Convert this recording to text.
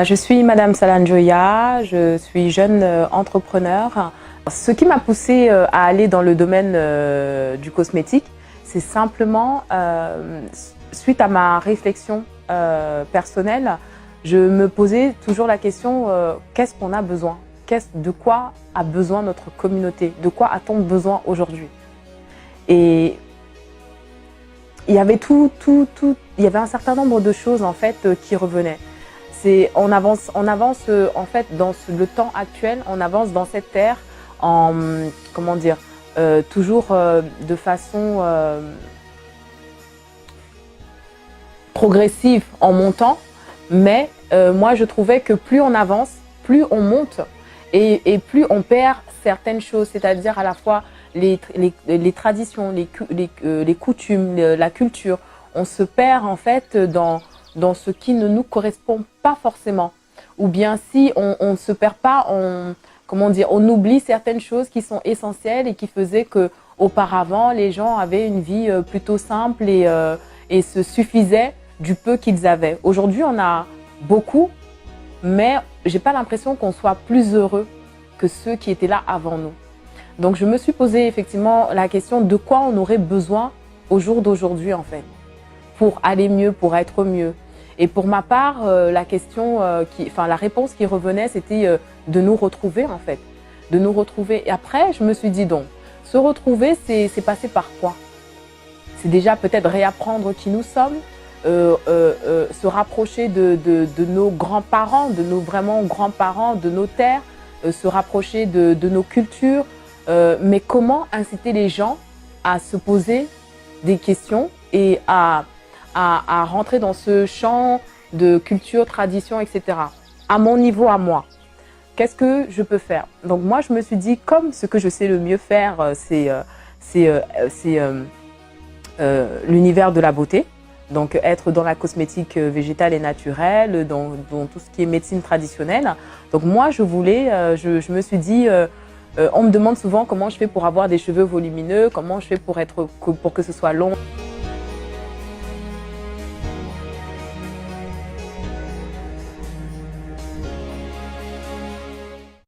Je suis Madame Salanjoya, je suis jeune entrepreneur. Ce qui m'a poussée à aller dans le domaine du cosmétique, c'est simplement, suite à ma réflexion personnelle, je me posais toujours la question qu'est-ce qu'on a besoin? De quoi a besoin notre communauté? De quoi a-t-on besoin aujourd'hui? Et il y avait il y avait un certain nombre de choses en fait qui revenaient. On avance en fait dans le temps actuel, on avance dans cette ère en comment dire, toujours de façon progressive en montant, mais moi je trouvais que plus on avance, plus on monte et plus on perd certaines choses, c'est-à-dire à la fois les traditions, les coutumes, la culture. On se perd en fait dans ce qui ne nous correspond pas forcément. Ou bien si on ne se perd pas, on oublie certaines choses qui sont essentielles et qui faisaient que auparavant les gens avaient une vie plutôt simple et se suffisaient du peu qu'ils avaient. Aujourd'hui, on a beaucoup, mais j'ai pas l'impression qu'on soit plus heureux que ceux qui étaient là avant nous. Donc je me suis posé effectivement la question de quoi on aurait besoin au jour d'aujourd'hui en fait, pour aller mieux, pour être mieux. Et pour ma part, la réponse qui revenait, c'était de nous retrouver en fait, de nous retrouver. Et après, je me suis dit donc, se retrouver, c'est passer par quoi? C'est déjà peut-être réapprendre qui nous sommes, se rapprocher de nos grands-parents, de nos vraiment grands-parents, de nos terres, se rapprocher de nos cultures. Mais comment inciter les gens à se poser des questions et à rentrer dans ce champ de culture, tradition, etc. À mon niveau, à moi, qu'est-ce que je peux faire? Donc moi, je me suis dit, comme ce que je sais le mieux faire, c'est l'univers de la beauté. Donc être dans la cosmétique végétale et naturelle, dans tout ce qui est médecine traditionnelle. Donc moi, je me suis dit, on me demande souvent comment je fais pour avoir des cheveux volumineux, comment je fais pour que ce soit long.